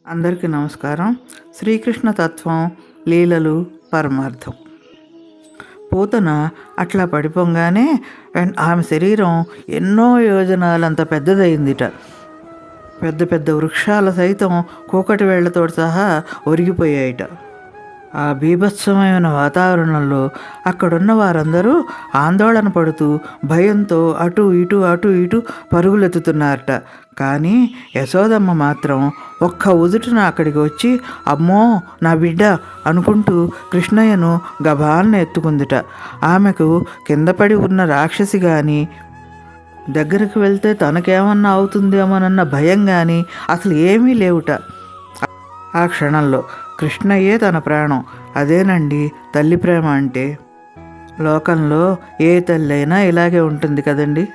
అందరికీ నమస్కారం. శ్రీకృష్ణ తత్వం, లీలలు, పరమార్థం. పూతన అట్లా పడిపోగానే ఆమె శరీరం ఎన్నో యోజనాలంత పెద్దదయిందిట. పెద్ద పెద్ద వృక్షాల సైతం కూకటి వేళ్లతో సహా ఒరిగిపోయాయిట. ఆ బీభత్సమైన వాతావరణంలో అక్కడున్న వారందరూ ఆందోళన పడుతూ భయంతో అటు ఇటు పరుగులెత్తుతున్నారట. కానీ యశోదమ్మ మాత్రం ఒక్క ఉదుటున అక్కడికి వచ్చి, అమ్మో నా బిడ్డ అనుకుంటూ కృష్ణయ్యను గభాలను ఎత్తుకుందిట. ఆమెకు కింద పడి ఉన్న రాక్షసి కానీ, దగ్గరికి వెళ్తే తనకేమన్నా అవుతుందేమోనన్న భయం కానీ అసలు ఏమీ లేవుట. ఆ క్షణంలో కృష్ణయ్యే తన ప్రాణం. అదేనండి తల్లి ప్రేమ అంటే. లోకంలో ఏ తల్లి అయినా ఇలాగే ఉంటుంది కదండి.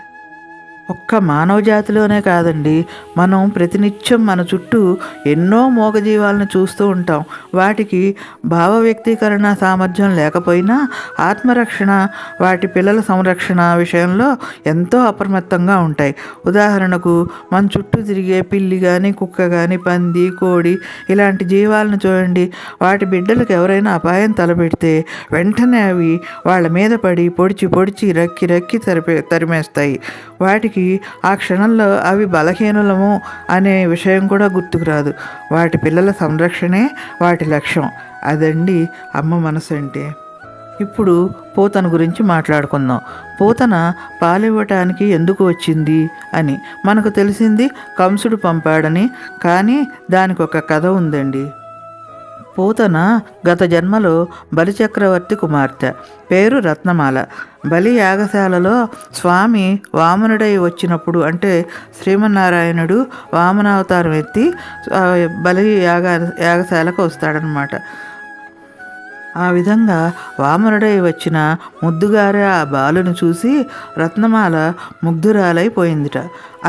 ఒక్క మానవ జాతిలోనే కాదండి, మనం ప్రతినిత్యం మన చుట్టూ ఎన్నో మూగజీవాలను చూస్తూ ఉంటాం. వాటికి భావ వ్యక్తీకరణ సామర్థ్యం లేకపోయినా ఆత్మరక్షణ, వాటి పిల్లల సంరక్షణ విషయంలో ఎంతో అప్రమత్తంగా ఉంటాయి. ఉదాహరణకు మన చుట్టూ తిరిగే పిల్లి కానీ, కుక్క కానీ, పంది, కోడి ఇలాంటి జీవాలను చూడండి. వాటి బిడ్డలకు ఎవరైనా అపాయం తలపెడితే వెంటనే అవి వాళ్ళ మీద పడి పొడిచి రక్కి తరిమేస్తాయి. వాటికి ఆ క్షణంలో అవి బలహీనులము అనే విషయం కూడా గుర్తుకు రాదు. వాటి పిల్లల సంరక్షణే వాటి లక్ష్యం. అదండి అమ్మ మనసు అంటే. ఇప్పుడు పూతన గురించి మాట్లాడుకుందాం. పూతన పాలివ్వటానికి ఎందుకు వచ్చింది అని మనకు తెలిసింది, కంసుడు పంపాడని. కానీ దానికి ఒక కథ ఉందండి. పూతన గత జన్మలో బలిచక్రవర్తి కుమార్తె. పేరు రత్నమాల. బలి యాగశాలలో స్వామి వామనుడై వచ్చినప్పుడు, అంటే శ్రీమన్నారాయణుడు వామనావతారం ఎత్తి బలి యాగశాలకు వస్తాడనమాట. ఆ విధంగా వామనుడై వచ్చిన ముద్దుగారే ఆ బాలుని చూసి రత్నమాల ముగ్ధురాలైపోయిందిట.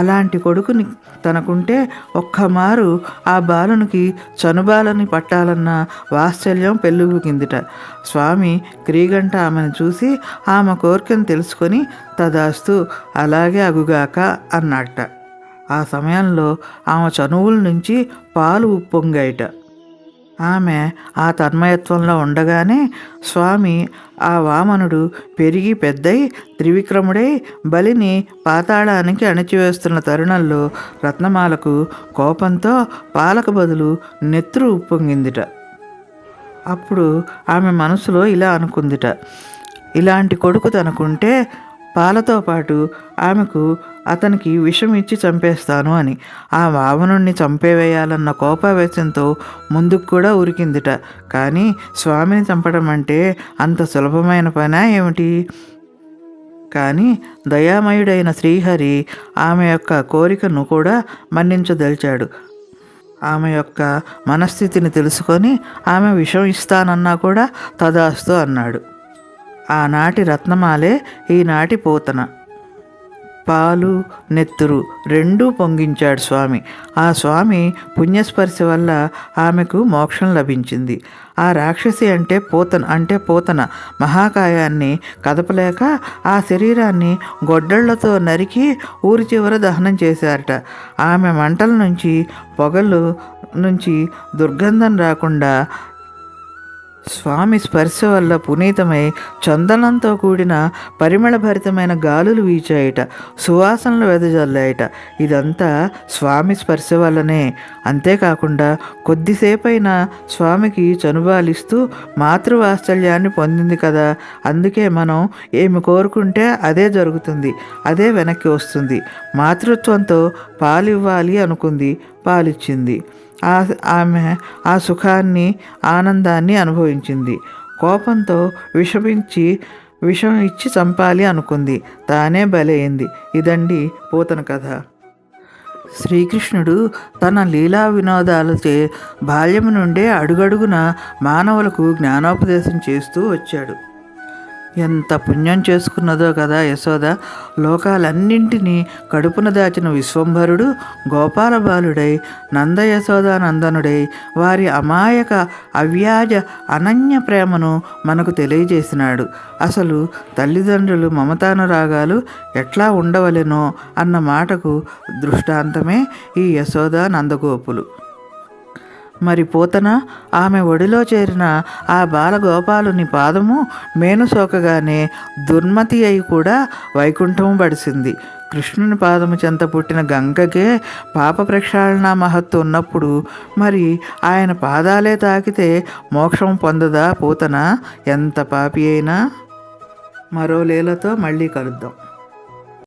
అలాంటి కొడుకుని తనకుంటే ఒక్కమారు ఆ బాలునికి చనుబాలని పట్టాలన్న వాత్సల్యం పెళ్ళుబుకిందిట. స్వామి క్రీగంట ఆమెను చూసి ఆమె కోరికను తెలుసుకొని తదాస్తు అలాగే అగుగాక అన్నట్ట. ఆ సమయంలో ఆమె చనువుల నుంచి పాలు ఉప్పొంగాయిట. ఆమె ఆ తన్మయత్వంలో ఉండగానే స్వామి ఆ వామనుడు పెరిగి పెద్దయి త్రివిక్రముడై బలిని పాతాళానికి అణిచివేస్తున్న తరుణంలో రత్నమాలకు కోపంతో పాలకు బదులు నెత్తురు ఉప్పొంగిందిట. అప్పుడు ఆమె మనసులో ఇలా అనుకుందిట, ఇలాంటి కొడుకు తనకుంటే పాలతో పాటు ఆమెకు అతనికి విషం ఇచ్చి చంపేస్తాను అని. ఆ వామనుణ్ణి చంపేవేయాలన్న కోపావేశంతో ముందుకు కూడా ఉరికిందిట. కానీ స్వామిని చంపడం అంటే అంత సులభమైన పనా ఏమిటి? కానీ దయామయుడైన శ్రీహరి ఆమె యొక్క కోరికను కూడా మన్నించదలిచాడు. ఆమె యొక్క మనస్థితిని తెలుసుకొని ఆమె విషం ఇస్తానన్నా కూడా తదాస్తు అన్నాడు. ఆనాటి రత్నమాలే ఈనాటి పూతన. పాలు నెత్తురు రెండూ పొంగించాడు స్వామి. ఆ స్వామి పుణ్యస్పర్శ వల్ల ఆమెకు మోక్షం లభించింది. ఆ రాక్షసి అంటే పూతన మహాకాయాన్ని కదపలేక ఆ శరీరాన్ని గొడ్డళ్లతో నరికి ఊరి చివర దహనం చేశారట. ఆమె మంటల నుంచి, పొగలు నుంచి దుర్గంధం రాకుండా స్వామి స్పర్శ వల్ల పునీతమై చందనంతో కూడిన పరిమళభరితమైన గాలులు వీచాయట, సువాసనలు వెదజల్లాయట. ఇదంతా స్వామి స్పర్శ వల్లనే. అంతేకాకుండా కొద్దిసేపైనా స్వామికి చనుబాలిస్తూ మాతృవాత్సల్యాన్ని పొందింది కదా. అందుకే మనం ఏమి కోరుకుంటే అదే జరుగుతుంది, అదే వెనక్కి వస్తుంది. మాతృత్వంతో పాలివ్వాలి అనుకుంది, పాలిచ్చింది. ఆమె ఆ సుఖాన్ని, ఆనందాన్ని అనుభవించింది. కోపంతో విషం ఇచ్చి చంపాలి అనుకుంది, తానే బలైంది. ఇదండి పూతన కథ. శ్రీకృష్ణుడు తన లీలా వినోదాలచే బాల్యము నుండే అడుగడుగున మానవులకు జ్ఞానోపదేశం చేస్తూ వచ్చాడు. ఎంత పుణ్యం చేసుకున్నదో కదా యశోద. లోకాలన్నింటినీ కడుపున దాచిన విశ్వంభరుడు గోపాల బాలుడై నంద యశోదానందనుడై వారి అమాయక అవ్యాజ అనన్య ప్రేమను మనకు తెలియజేసినాడు. అసలు తల్లిదండ్రులు మమతానురాగాలు ఎట్లా ఉండవలెనో అన్న మాటకు దృష్టాంతమే ఈ యశోద నందగోపులు. మరి పూతన ఆమె ఒడిలో చేరిన ఆ బాలగోపాలుని పాదము మేను సోకగానే దుర్మతి అయి కూడా వైకుంఠము బడిసింది. కృష్ణుని పాదము చెంత పుట్టిన గంగకే పాప ప్రక్షాళన మహత్తు ఉన్నప్పుడు మరి ఆయన పాదాలే తాకితే మోక్షం పొందదా పూతన ఎంత పాపి అయినా? మరో లీలతో మళ్ళీ కలుద్దాం.